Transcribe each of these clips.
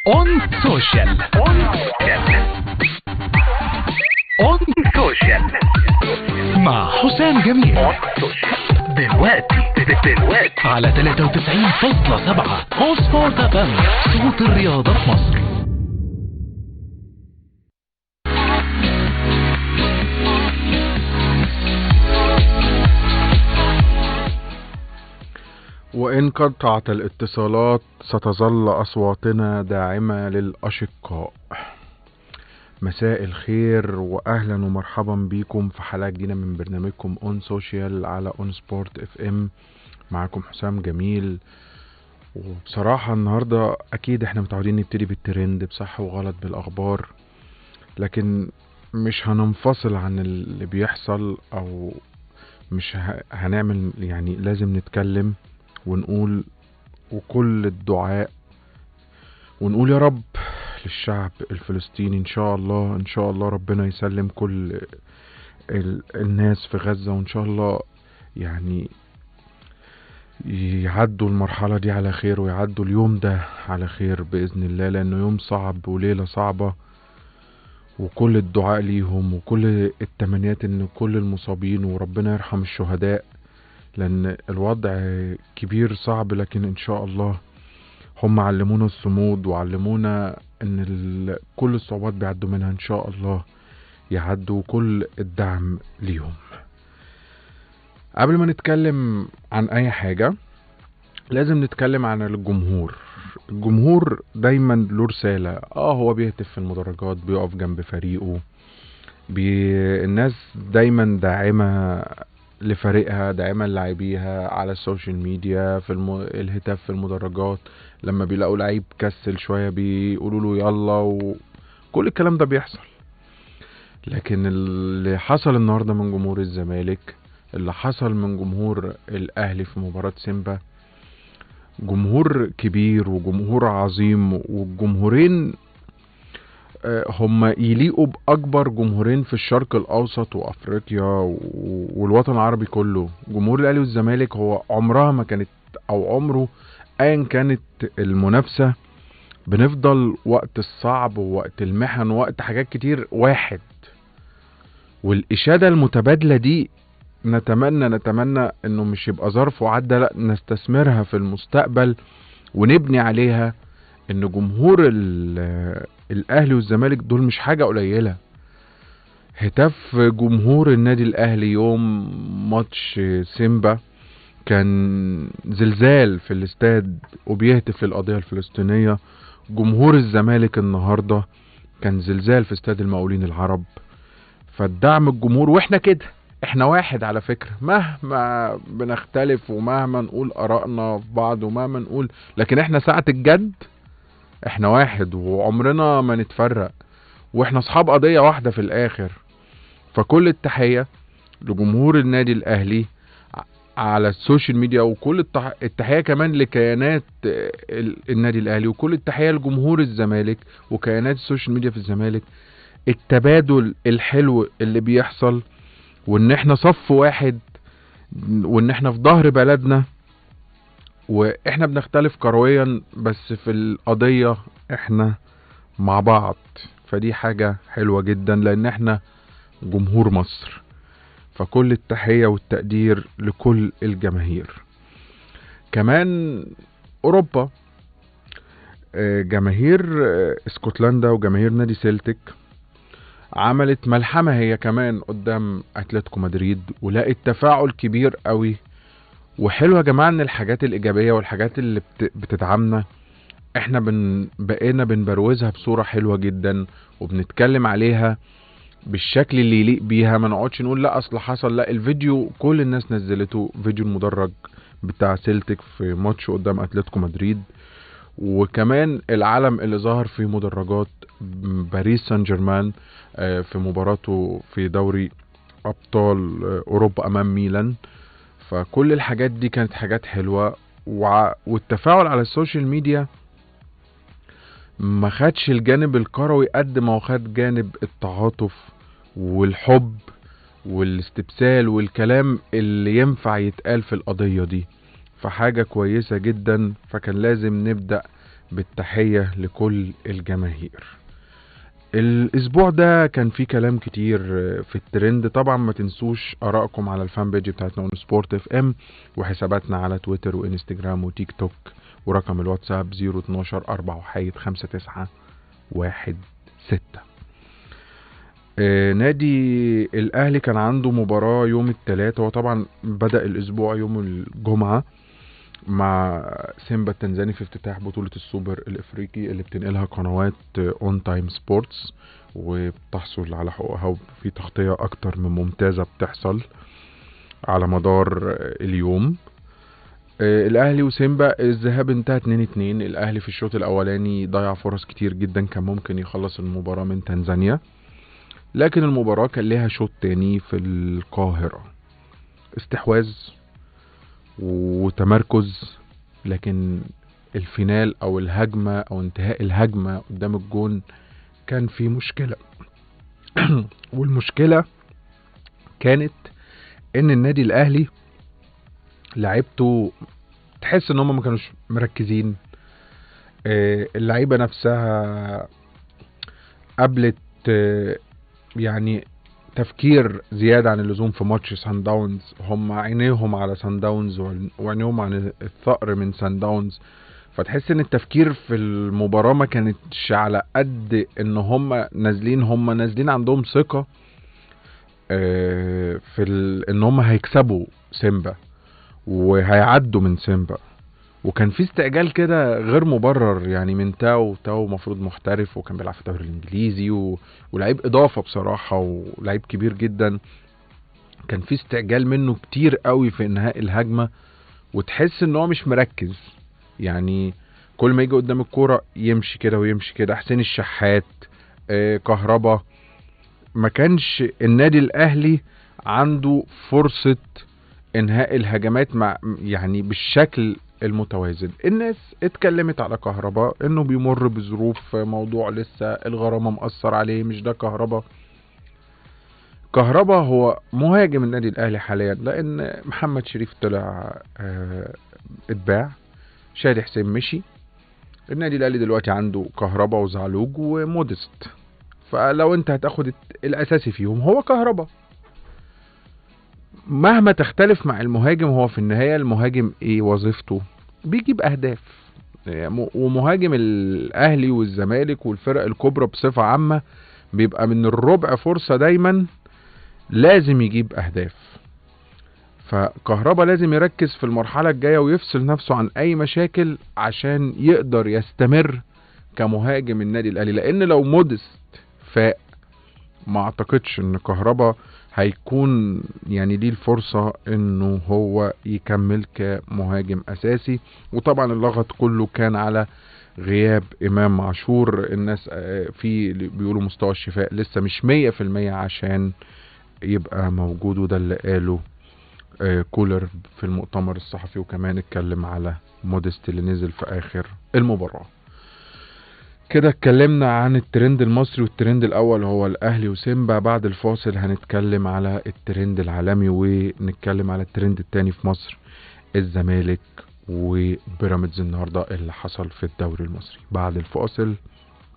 اون سوشيال مع حسام جميل دلوقتي على 93.7 سبورت اف ام، صوت الرياضة في مصر. وإن قطعت الاتصالات ستظل أصواتنا داعمة للأشقاء. مساء الخير وأهلا ومرحبا بكم في حلقة جديدة من برنامجكم اون سوشيال على اون سبورت اف ام. معكم حسام جميل. وبصراحة النهاردة أكيد احنا متعودين نبتدي بالترند بصح وغلط بالأخبار، لكن مش هننفصل عن اللي بيحصل أو مش هنعمل، يعني لازم نتكلم ونقول وكل الدعاء ونقول يا رب للشعب الفلسطيني. ان شاء الله ربنا يسلم كل الناس في غزة، وان شاء الله يعني يعدوا المرحلة دي على خير ويعدوا اليوم ده على خير بإذن الله، لأنه يوم صعب وليلة صعبة. وكل الدعاء ليهم وكل التمنيات ان كل المصابين وربنا يرحم الشهداء، لأن الوضع كبير صعب، لكن إن شاء الله هم علمونا الصمود وعلمونا أن كل الصعوبات بيعدوا منها إن شاء الله يعدوا، كل الدعم ليهم. قبل ما نتكلم عن أي حاجة لازم نتكلم عن الجمهور. الجمهور دايما له رسالة. هو بيهتف في المدرجات، بيقف جنب فريقه، الناس دايما داعمة لفريقها، دائما لاعبيها على السوشيال ميديا، في الهتاف في المدرجات. لما بيلاقوا لعيب كسل شوية بيقولوا له يلا، وكل الكلام ده بيحصل. لكن اللي حصل النهاردة من جمهور الزمالك، اللي حصل من جمهور الاهلي في مباراة سيمبا، جمهور كبير وجمهور عظيم، والجمهورين هم يليقوا بأكبر جمهورين في الشرق الأوسط وأفريقيا والوطن العربي كله. جمهور الأهلي والزمالك هو عمرها ما كانت أو عمره أيا كانت المنافسة، بنفضل وقت الصعب ووقت المحن ووقت حاجات كتير واحد. والإشادة المتبادلة دي نتمنى إنه مش يبقى ظرف وعدى، لأ نستثمرها في المستقبل ونبني عليها. إن جمهور الاهلي والزمالك دول مش حاجة قليلة. هتاف جمهور النادي الاهلي يوم ماتش سيمبا كان زلزال في الاستاد وبيهتف للقضية الفلسطينية. جمهور الزمالك النهاردة كان زلزال في استاد المقاولين العرب. فالدعم الجمهور، واحنا كده احنا واحد على فكرة، مهما بنختلف ومهما نقول ارائنا في بعض ومهما نقول، لكن احنا ساعة الجد احنا واحد وعمرنا ما نتفرق، واحنا اصحاب قضية واحدة في الاخر. فكل التحية لجمهور النادي الاهلي على السوشيال ميديا، وكل التحية كمان لكيانات النادي الاهلي، وكل التحية لجمهور الزمالك وكيانات السوشيال ميديا في الزمالك. التبادل الحلو اللي بيحصل، وان احنا صف واحد، وان احنا في ظهر بلدنا، واحنا بنختلف كرويا بس في القضية احنا مع بعض. فدي حاجة حلوة جدا لان احنا جمهور مصر. فكل التحية والتقدير لكل الجماهير. كمان اوروبا، جماهير اسكتلندا وجماهير نادي سيلتيك عملت ملحمة هي كمان قدام اتلتيكو مدريد، ولقت تفاعل كبير قوي. وحلو يا جماعة ان الحاجات الايجابية والحاجات اللي بتدعمنا احنا بقينا بنبروزها بصورة حلوة جدا وبنتكلم عليها بالشكل اللي يليق بيها. ما نقعدش نقول لا اصل حصل، لا الفيديو كل الناس نزلته، فيديو المدرج بتاع سيلتيك في ماتش قدام اتلتيكو مدريد، وكمان العلم اللي ظهر في مدرجات باريس سان جيرمان في مباراته في دوري ابطال اوروبا امام ميلان. فكل الحاجات دي كانت حاجات حلوة. والتفاعل على السوشيال ميديا ما خدش الجانب الكروي قد ما خد جانب التعاطف والحب والاستبسال والكلام اللي ينفع يتقال في القضية دي. فحاجة كويسة جدا. فكان لازم نبدأ بالتحية لكل الجماهير. الاسبوع ده كان فيه كلام كتير في الترند. طبعا ما تنسوش ارائكم على الفان بيج بتاعتنا اون سبورت اف ام، وحساباتنا على تويتر وانستجرام وتيك توك، ورقم الواتساب 012 4159116. نادي الاهلي كان عنده مباراة يوم الثلاث. هو طبعا بدأ الاسبوع يوم الجمعة مع سيمبا التنزاني في افتتاح بطولة السوبر الافريقي اللي بتنقلها قنوات اون تايم سبورتس، وبتحصل على حقوقها، وفي تغطية اكتر من ممتازة بتحصل على مدار اليوم. الاهلي وسيمبا الذهاب انتهى 2-2. الاهلي في الشوط الاولاني ضيع فرص كتير جدا، كان ممكن يخلص المباراة من تنزانيا، لكن المباراة كان لها شوط تاني في القاهرة، استحواذ وتمركز، لكن الفينال او الهجمة او انتهاء الهجمة قدام الجون كان في مشكلة. والمشكلة كانت ان النادي الاهلي لعبته تحس ان هم ما كانوش مركزين. اللعيبة نفسها قبلت يعني تفكير زيادة عن اللزوم في ماتش سان داونز. هم عينيهم على سان داونز وعينيهم عن الثأر من سان داونز، فتحس ان التفكير في المباراة ما كانتش على قد ان هم نازلين عندهم ثقة في ان هم هيكسبوا سيمبا وهيعدوا من سيمبا. وكان في استعجال كده غير مبرر يعني من تاو مفروض محترف وكان بيلعب في الدوري الانجليزي ولعيب اضافة بصراحة ولعيب كبير جدا. كان في استعجال منه كتير قوي في انهاء الهجمة، وتحس ان هو مش مركز. يعني كل ما يجي قدام الكورة يمشي كده ويمشي كده. حسين الشحات، كهربا، ما كانش النادي الاهلي عنده فرصة انهاء الهجمات مع يعني بالشكل المتوازن. الناس اتكلمت على كهربا انه بيمر بظروف، موضوع لسه الغرامة مأثر عليه. مش ده كهربا هو مهاجم النادي الاهلي حاليا، لان محمد شريف طلع اتباع، شادي حسين مشي. النادي الاهلي دلوقتي عنده كهربا وزعلوج ومودست، فلو انت هتاخد الاساسي فيهم هو كهربا. مهما تختلف مع المهاجم، هو في النهاية المهاجم ايه وظيفته؟ بيجيب اهداف. ومهاجم الاهلي والزمالك والفرق الكبرى بصفة عامة بيبقى من الربع فرصة دايما لازم يجيب اهداف. فكهربا لازم يركز في المرحلة الجاية ويفصل نفسه عن اي مشاكل عشان يقدر يستمر كمهاجم النادي الاهلي. لان لو مودست فاق ما اعتقدش ان كهربا هيكون يعني ليه الفرصة انه هو يكمل كمهاجم اساسي. وطبعا اللغط كله كان على غياب امام عاشور. الناس في بيقولوا مستوى الشفاء لسه مش 100% عشان يبقى موجود، وده اللي قاله كولر في المؤتمر الصحفي، وكمان اتكلم على مودست اللي نزل في اخر المباراة. كده اتكلمنا عن الترند المصري، والترند الاول هو الاهلي وسيمبا. بعد الفاصل هنتكلم على الترند العالمي، ونتكلم على الترند التاني في مصر، الزمالك وبيراميدز النهارده اللي حصل في الدوري المصري. بعد الفاصل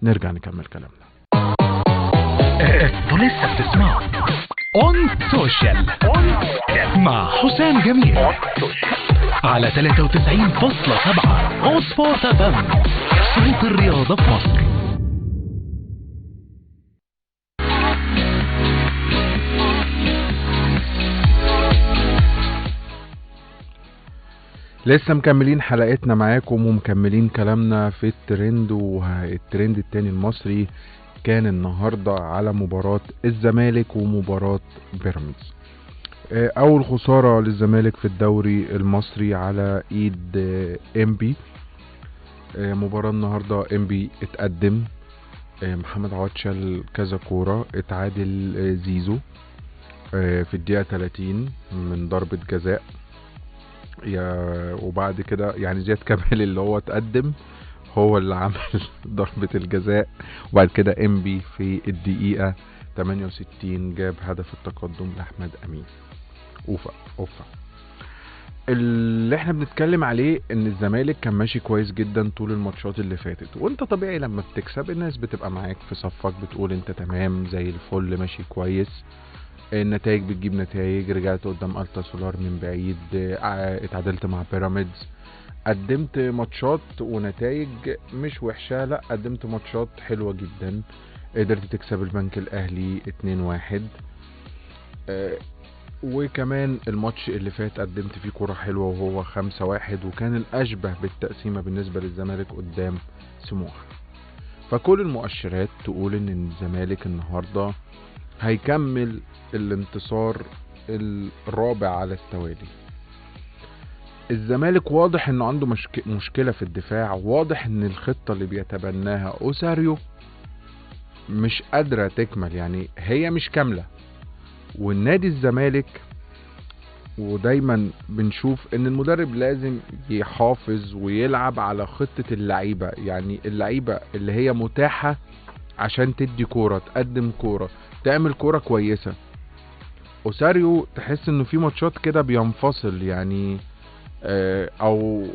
نرجع نكمل كلامنا. انتوا لسه بتسمعوا اون سوشيال مع حسام جميل على 93.7 اون سبورت اف ام، صوت الرياضة في مصر. لسه مكملين حلقتنا معاكم ومكملين كلامنا في الترند. والترند التاني المصري كان النهاردة على مباراة الزمالك ومباراة بيراميدز. اول خسارة للزمالك في الدوري المصري على ايد انبي. مباراة النهاردة انبي اتقدم، محمد عواد شال كذا كورة، اتعادل زيزو في الدقيقة 30 من ضربة جزاء. وبعد كده يعني زياد كمال اللي هو اتقدم هو اللي عمل ضربة الجزاء. وبعد كده انبي في الدقيقة 68 جاب هدف التقدم لأحمد أمين. اوفا اللي احنا بنتكلم عليه ان الزمالك كان ماشي كويس جدا طول الماتشات اللي فاتت، وانت طبيعي لما بتكسب الناس بتبقى معاك في صفك، بتقول انت تمام زي الفل ماشي كويس. النتائج بتجيب نتائج، رجعت قدام التا سولار من بعيد، اتعادلت مع بيراميدز، قدمت ماتشات ونتائج مش وحشة، لا قدمت ماتشات حلوة جدا. قدرت تكسب البنك الاهلي 2-1. وكمان الماتش اللي فات قدمت فيه كرة حلوة وهو 5-1، وكان الاشبه بالتقسيمة بالنسبة للزمالك قدام سموحة. فكل المؤشرات تقول ان الزمالك النهاردة هيكمل الانتصار الرابع على التوالي. الزمالك واضح انه عنده مشكلة في الدفاع، واضح ان الخطة اللي بيتبناها اوساريو مش قادرة تكمل، يعني هي مش كاملة. والنادي الزمالك ودايما بنشوف ان المدرب لازم يحافظ ويلعب على خطة اللعيبة، يعني اللعيبة اللي هي متاحة عشان تدي كورة، تقدم كورة، تعمل كورة كويسة. اوساريو تحس انه في ماتشات كده بينفصل، يعني او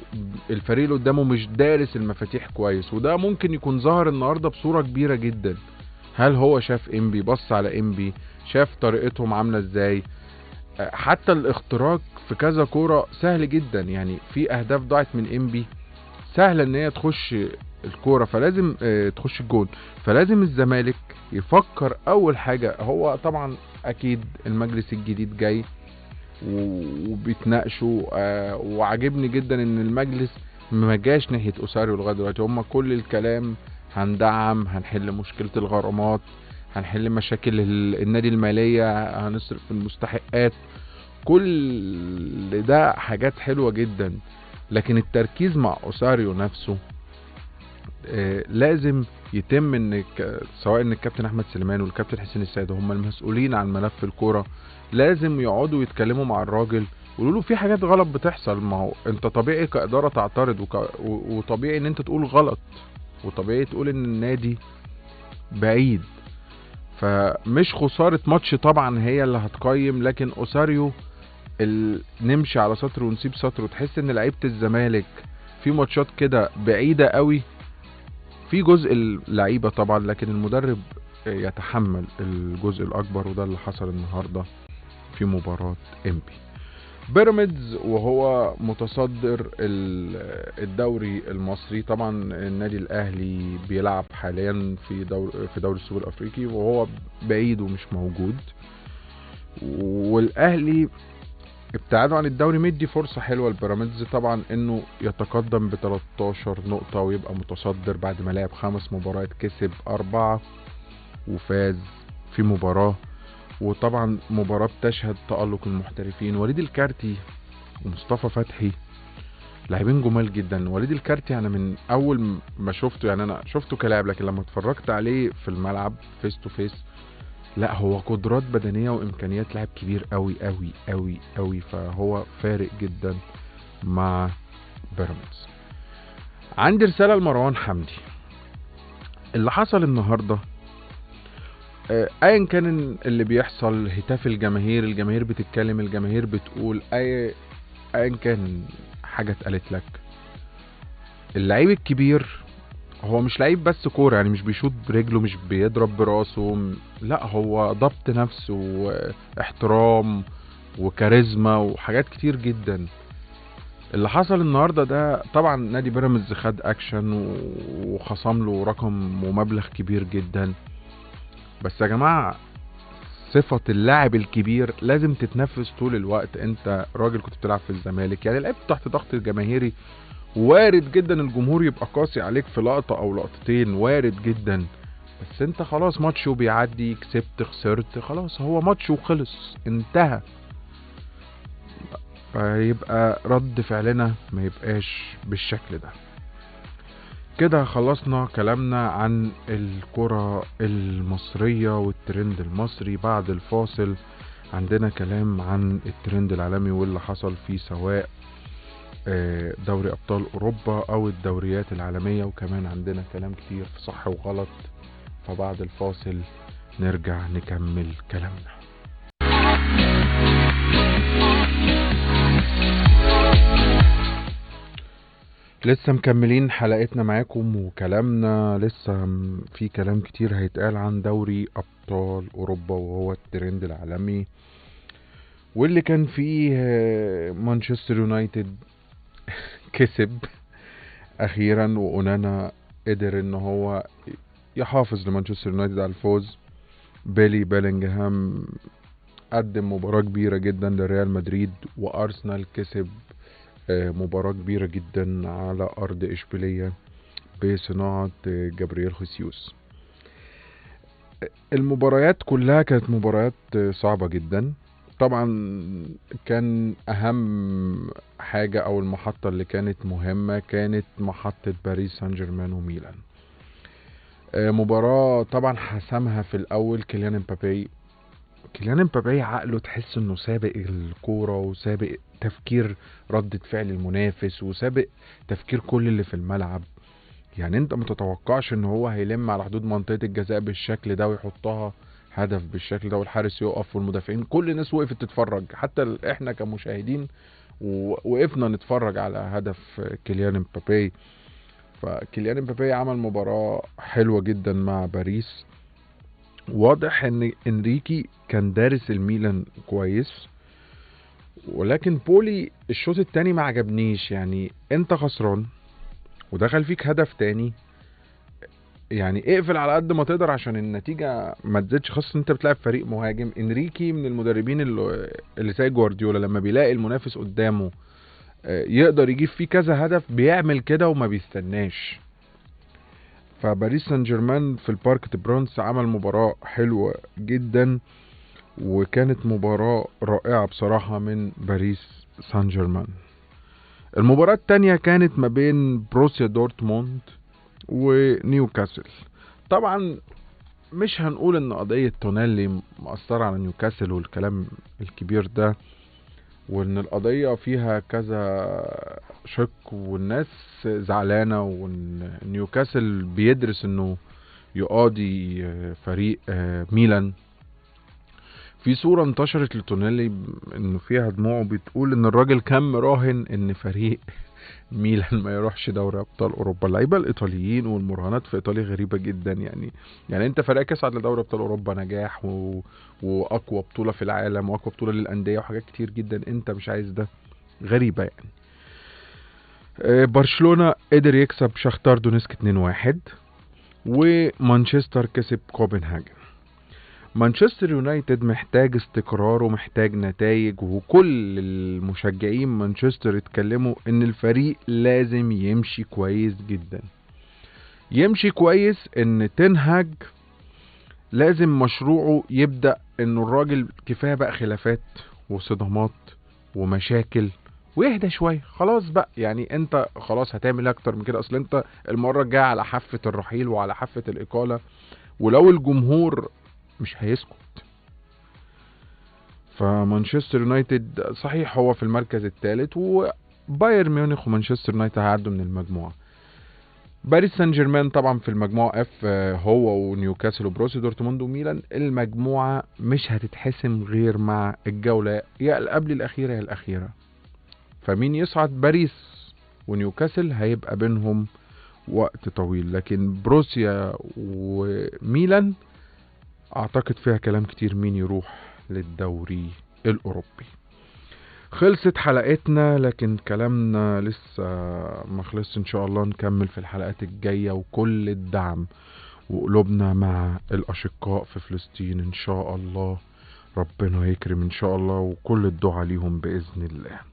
الفريق اللي قدامه مش دارس المفاتيح كويس، وده ممكن يكون ظهر النهارده بصورة كبيرة جدا. هل هو شاف انبي، بص على انبي، شاف طريقتهم عاملة ازاي؟ حتى الاختراق في كذا كورة سهل جدا، يعني في اهداف ضاعت من انبي سهلة ان هي تخش الكورة، فلازم تخش الجون. فلازم الزمالك يفكر اول حاجة، هو طبعا اكيد المجلس الجديد جاي وبيتناقشوا، وعجبني جدا ان المجلس ما جاش ناحية اوساريو لغاية دلوقتي. هم كل الكلام هندعم، هنحل مشكلة الغرامات، هنحل مشاكل النادي المالية، هنصرف في المستحقات، كل ده حاجات حلوة جدا. لكن التركيز مع اوساريو نفسه لازم يتم، ان سواء ان الكابتن احمد سليمان والكابتن حسين السيد هم المسؤولين عن ملف الكوره، لازم يقعدوا يتكلموا مع الراجل ويقولوا له في حاجات غلط بتحصل. ما هو انت طبيعي كاداره تعترض، وطبيعي ان انت تقول غلط، وطبيعي تقول ان النادي بعيد. فمش خساره ماتش طبعا هي اللي هتقيم، لكن اوساريو نمشي على سطر ونسيب سطر، وتحس ان لعيبه الزمالك في ماتشات كده بعيده قوي، في جزء اللعيبه طبعا، لكن المدرب يتحمل الجزء الاكبر، وده اللي حصل النهارده في مباراه انبي. بيراميدز وهو متصدر الدوري المصري، طبعا النادي الاهلي بيلعب حاليا في دوري السوبر الافريقي وهو بعيد ومش موجود، والاهلي ابتعاده عن الدوري مدي فرصة حلوة لبيراميدز طبعا انه يتقدم ب 13 نقطة ويبقى متصدر بعد ما لعب 5 مباريات، كسب 4 وفاز في مباراة. وطبعا مباراة بتشهد تألق المحترفين وليد الكارتي ومصطفى فتحي، لاعبين جمال جدا. وليد الكارتي انا من اول ما شفته، يعني انا شفته كلاعب، لكن لما اتفرجت عليه في الملعب فيس تو فيس، لا هو قدرات بدنية وامكانيات لاعب كبير قوي قوي قوي قوي، فهو فارق جدا مع بيراميدز. عندي رسالة لمروان حمدي. اللي حصل النهاردة ايا كان اللي بيحصل، هتاف الجماهير بتتكلم، الجماهير بتقول، ايا كان حاجة اتقالت لك، اللعيب الكبير هو مش لعيب بس كورة، يعني مش بيشوط برجله، مش بيضرب براسه، لا هو ضبط نفس واحترام وكاريزما وحاجات كتير جدا. اللي حصل النهاردة ده طبعا نادي بيراميدز خد اكشن وخصم له رقم ومبلغ كبير جدا، بس يا جماعة صفة اللاعب الكبير لازم تتنفذ طول الوقت. انت راجل كنت بتلعب في الزمالك، يعني لعبت تحت ضغط الجماهيري، وارد جدا الجمهور يبقى قاسي عليك في لقطة او لقطتين، وارد جدا، بس انت خلاص ماتش وبيعدي، كسبت خسرت خلاص، هو ماتش وخلص انتهى. فيبقى رد فعلنا ما يبقاش بالشكل ده. كده خلصنا كلامنا عن الكرة المصرية والترند المصري. بعد الفاصل عندنا كلام عن الترند العالمي واللي حصل فيه، سواء دوري ابطال اوروبا او الدوريات العالمية، وكمان عندنا كلام كتير في صح وغلط. فبعد الفاصل نرجع نكمل كلامنا. لسه مكملين حلقتنا معاكم وكلامنا لسه في كلام كتير هيتقال عن دوري ابطال اوروبا، وهو الترند العالمي واللي كان فيه مانشستر يونايتد كسب اخيرا، واونانا قدر ان هو يحافظ لمانشستر يونايتد على الفوز. بيلي بيلينغهام قدم مباراة كبيرة جدا لريال مدريد، وارسنال كسب مباراة كبيرة جدا على ارض اشبيلية بصناعة جابرييل خيسيوس. المباريات كلها كانت مباريات صعبة جدا. طبعا كان اهم حاجة او المحطة اللي كانت مهمة كانت محطة باريس سان جيرمان وميلان. مباراة طبعا حسمها في الاول كيليان امبابي. كيليان امبابي عقله تحس انه سابق الكورة وسابق تفكير ردة فعل المنافس وسابق تفكير كل اللي في الملعب. يعني انت متتوقعش ان هو هيلم على حدود منطقة الجزاء بالشكل ده ويحطها هدف بالشكل ده، والحارس يقف والمدافعين كل الناس وقفت تتفرج، حتى احنا كمشاهدين وقفنا نتفرج على هدف كيليان امبابي. فكيليان امبابي عمل مباراة حلوة جدا مع باريس. واضح ان انريكي كان دارس الميلان كويس، ولكن بولي الشوط التاني ما عجبنيش. يعني انت خسران ودخل فيك هدف تاني، يعني اقفل على قد ما تقدر عشان النتيجة ما تزيدش، خاصة انت بتلعب فريق مهاجم. انريكي من المدربين اللي زي جوارديولا لما بيلاقي المنافس قدامه يقدر يجيب فيه كذا هدف بيعمل كده وما بيستناش. فباريس سان جيرمان في البارك دي برانس عمل مباراة حلوة جدا، وكانت مباراة رائعة بصراحة من باريس سان جيرمان. المباراة التانية كانت ما بين بروسيا دورتموند ونيوكاسل. طبعا مش هنقول ان قضية تونيلي مأثرة على نيوكاسل والكلام الكبير ده، وان القضية فيها كذا شق والناس زعلانة، وان نيوكاسل بيدرس انه يقاضي فريق ميلان. في صورة انتشرت لتونيلي انه فيها دموعه بتقول ان الراجل كان مراهن ان فريق ميلان ما يروحش دوري ابطال اوروبا. اللعيبه الايطاليين والمراهنات في ايطاليا غريبه جدا. يعني انت فريقك يصعد لدوري ابطال اوروبا نجاح واقوى بطوله في العالم واقوى بطوله للانديه وحاجات كتير جدا، انت مش عايز ده. غريبه يعني. برشلونه قدر يكسب شختار دونيسك 2-1، ومانشستر كسب كوبنهاجن. مانشستر يونايتد محتاج استقرار ومحتاج نتائج، وكل المشجعين مانشستر اتكلموا ان الفريق لازم يمشي كويس جدا. يمشي كويس ان تنهاج لازم مشروعه يبدأ، انه الراجل كفاية بقى خلافات وصدامات ومشاكل ويهدى شوية. خلاص بقى، يعني انت خلاص هتعمل اكتر من كده؟ اصل انت المرة الجاية على حافة الرحيل وعلى حافة الاقالة، ولو الجمهور مش هيسكت. فمانشستر يونايتد صحيح هو في المركز الثالث، وبايرن ميونخ ومانشستر يونايتد هيعدوا من المجموعة. باريس سان جيرمان طبعا في المجموعة اف، هو ونيوكاسل وبروسيا دورتموند وميلان. المجموعة مش هتتحسم غير مع الجولة يا قبل الأخيرة يا الأخيرة. فمين يصعد؟ باريس ونيوكاسل هيبقى بينهم وقت طويل، لكن بروسيا وميلان اعتقد فيها كلام كتير مين يروح للدوري الأوروبي. خلصت حلقتنا، لكن كلامنا لسه ما خلصش. ان شاء الله نكمل في الحلقات الجاية، وكل الدعم وقلوبنا مع الأشقاء في فلسطين ان شاء الله. ربنا يكرم ان شاء الله، وكل الدعاء ليهم بإذن الله.